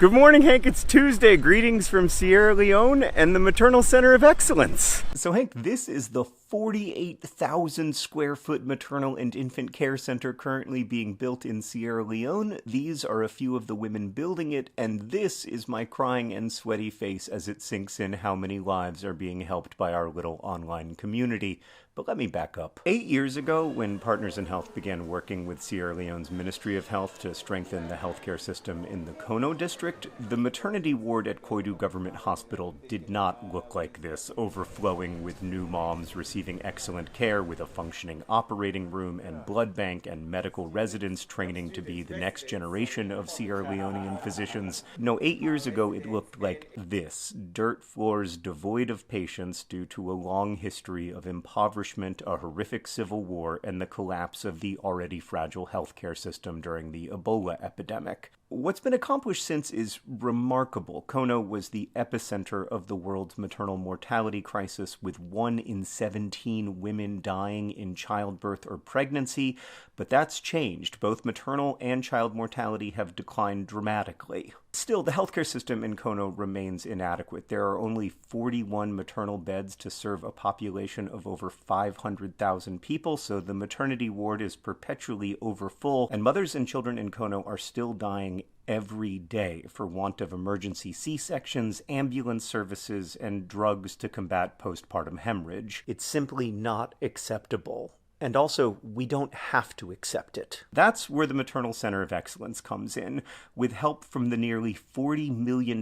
Good morning, Hank. It's Tuesday. Greetings from Sierra Leone and the Maternal Center of Excellence. So, Hank, this is the 48,000 square foot maternal and infant care center currently being built in Sierra Leone. These are a few of the women building it, and this is my crying and sweaty face as it sinks in how many lives are being helped by our little online community. But let me back up. 8 years ago, when Partners in Health began working with Sierra Leone's Ministry of Health to strengthen the healthcare system in the Kono district, the maternity ward at Koidu Government Hospital did not look like this, overflowing with new moms receiving excellent care with a functioning operating room and blood bank and medical residents training to be the next generation of Sierra Leonean physicians. No, 8 years ago it looked like this. Dirt floors devoid of patients due to a long history of impoverishment, a horrific civil war, and the collapse of the already fragile healthcare system during the Ebola epidemic. What's been accomplished since is remarkable. Kono was the epicenter of the world's maternal mortality crisis, with 1 in 17 women dying in childbirth or pregnancy, but that's changed. Both maternal and child mortality have declined dramatically. Still, the healthcare system in Kono remains inadequate. There are only 41 maternal beds to serve a population of over 500,000 people, so the maternity ward is perpetually overfull, and mothers and children in Kono are still dying every day for want of emergency C-sections, ambulance services, and drugs to combat postpartum hemorrhage. It's simply not acceptable. And also, we don't have to accept it. That's where the Maternal Center of Excellence comes in. With help from the nearly $40 million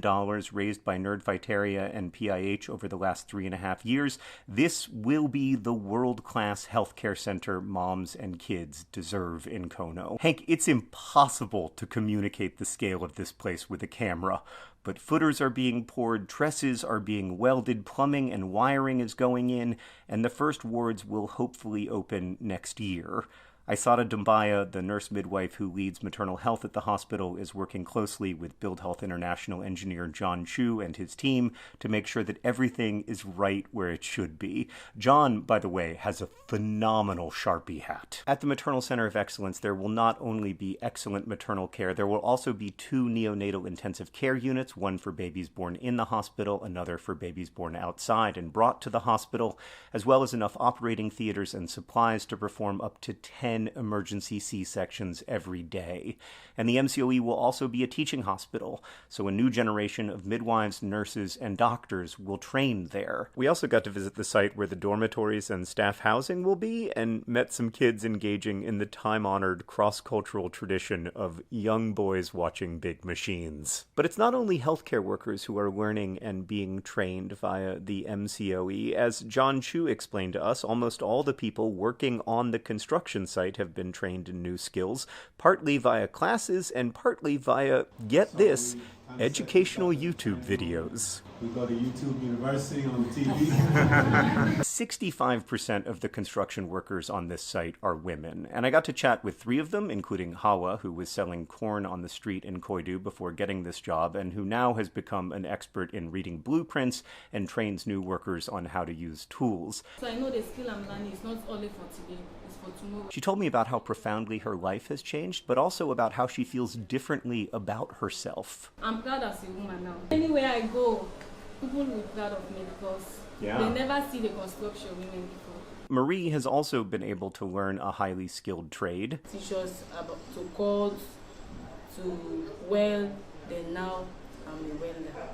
raised by Nerdfighteria and PIH over the last 3.5 years, this will be the world-class healthcare center moms and kids deserve in Kono. Hank, it's impossible to communicate the scale of this place with a camera. But footers are being poured, trusses are being welded, plumbing and wiring is going in, and the first wards will hopefully open next year. Isata Dumbaya, the nurse midwife who leads maternal health at the hospital, is working closely with Build Health International engineer John Chu and his team to make sure that everything is right where it should be. John, by the way, has a phenomenal Sharpie hat. At the Maternal Center of Excellence, there will not only be excellent maternal care, there will also be 2 neonatal intensive care units, one for babies born in the hospital, another for babies born outside and brought to the hospital, as well as enough operating theaters and supplies to perform up to 10 emergency C-sections every day. And the MCOE will also be a teaching hospital, so a new generation of midwives, nurses, and doctors will train there. We also got to visit the site where the dormitories and staff housing will be, and met some kids engaging in the time-honored cross-cultural tradition of young boys watching big machines. But it's not only healthcare workers who are learning and being trained via the MCOE. As John Chu explained to us, almost all the people working on the construction site have been trained in new skills, partly via classes and partly via, get this, educational YouTube videos. We go to YouTube University on TV. 65% of the construction workers on this site are women, and I got to chat with 3 of them, including Hawa, who was selling corn on the street in Koidu before getting this job, and who now has become an expert in reading blueprints and trains new workers on how to use tools. So I know the skill I'm learning is not only for today, it's for tomorrow. She told me about how profoundly her life has changed, but also about how she feels differently about herself. I'm proud as a woman now. Anywhere I go, people will be proud of me because they never see the construction women before. Marie has also been able to learn a highly skilled trade. Teach us about to cut, to weld, then now I'm a welder.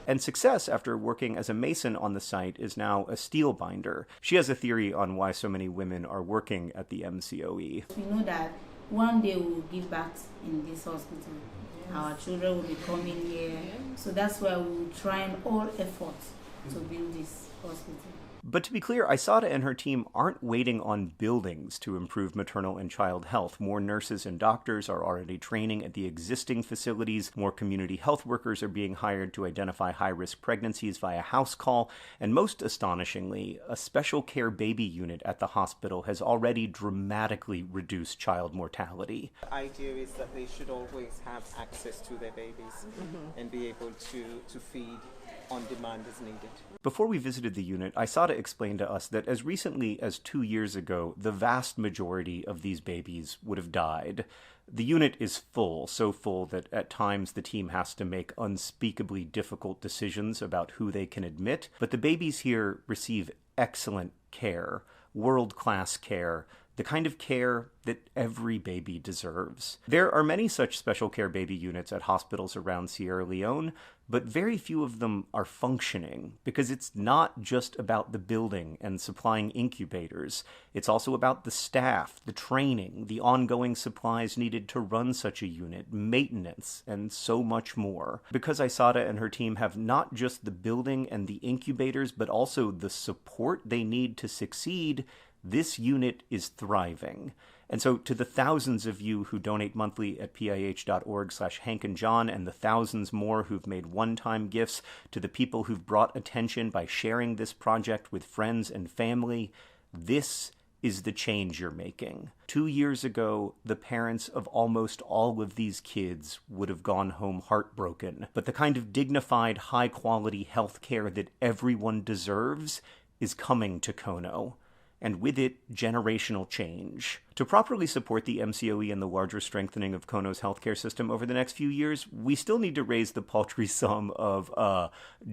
And Success, after working as a mason on the site, is now a steel binder. She has a theory on why so many women are working at the MCOE. We know that one day we will give birth in this hospital. Our children will be coming here. So that's why we will try all efforts to build this hospital. But to be clear, Isata and her team aren't waiting on buildings to improve maternal and child health. More nurses and doctors are already training at the existing facilities. More community health workers are being hired to identify high-risk pregnancies via house call. And most astonishingly, a special care baby unit at the hospital has already dramatically reduced child mortality. The idea is that they should always have access to their babies and be able to feed on demand as needed. Before we visited the unit, Isata explained to us that as recently as 2 years ago, the vast majority of these babies would have died. The unit is full, so full that at times the team has to make unspeakably difficult decisions about who they can admit, but the babies here receive excellent care, world-class care, the kind of care that every baby deserves. There are many such special care baby units at hospitals around Sierra Leone, but very few of them are functioning, because it's not just about the building and supplying incubators. It's also about the staff, the training, the ongoing supplies needed to run such a unit, maintenance, and so much more. Because Isata and her team have not just the building and the incubators, but also the support they need to succeed, this unit is thriving. And so to the thousands of you who donate monthly at pih.org/HankandJohn, and the thousands more who've made one-time gifts, to the people who've brought attention by sharing this project with friends and family, this is the change you're making. 2 years ago, the parents of almost all of these kids would have gone home heartbroken. But the kind of dignified, high-quality health care that everyone deserves is coming to Kono. And with it, generational change. To properly support the MCOE and the larger strengthening of Kono's healthcare system over the next few years, we still need to raise the paltry sum of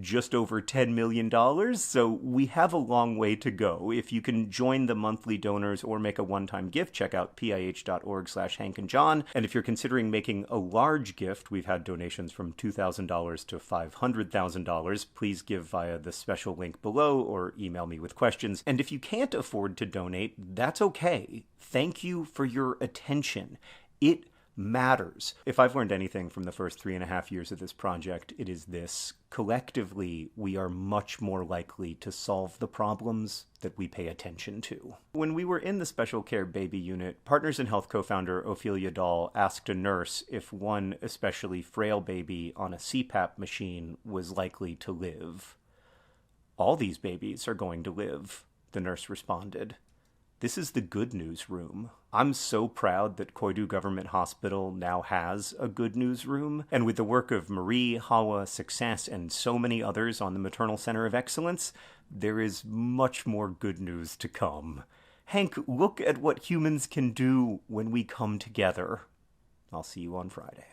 just over $10 million, so we have a long way to go. If you can join the monthly donors or make a one-time gift, check out pih.org/HankandJohn. And if you're considering making a large gift, we've had donations from $2,000 to $500,000. Please give via the special link below or email me with questions. And if you can't afford to donate, that's okay. Thank you for your attention. It matters. If I've learned anything from the first 3.5 years of this project, it is this. Collectively, we are much more likely to solve the problems that we pay attention to. When we were in the special care baby unit, Partners in Health co-founder Ophelia Dahl asked a nurse if one especially frail baby on a CPAP machine was likely to live. "All these babies are going to live," the nurse responded. This is the good news room. I'm so proud that Koidu Government Hospital now has a good news room, and with the work of Marie, Hawa, Success, and so many others on the Maternal Center of Excellence, there is much more good news to come. Hank, look at what humans can do when we come together. I'll see you on Friday.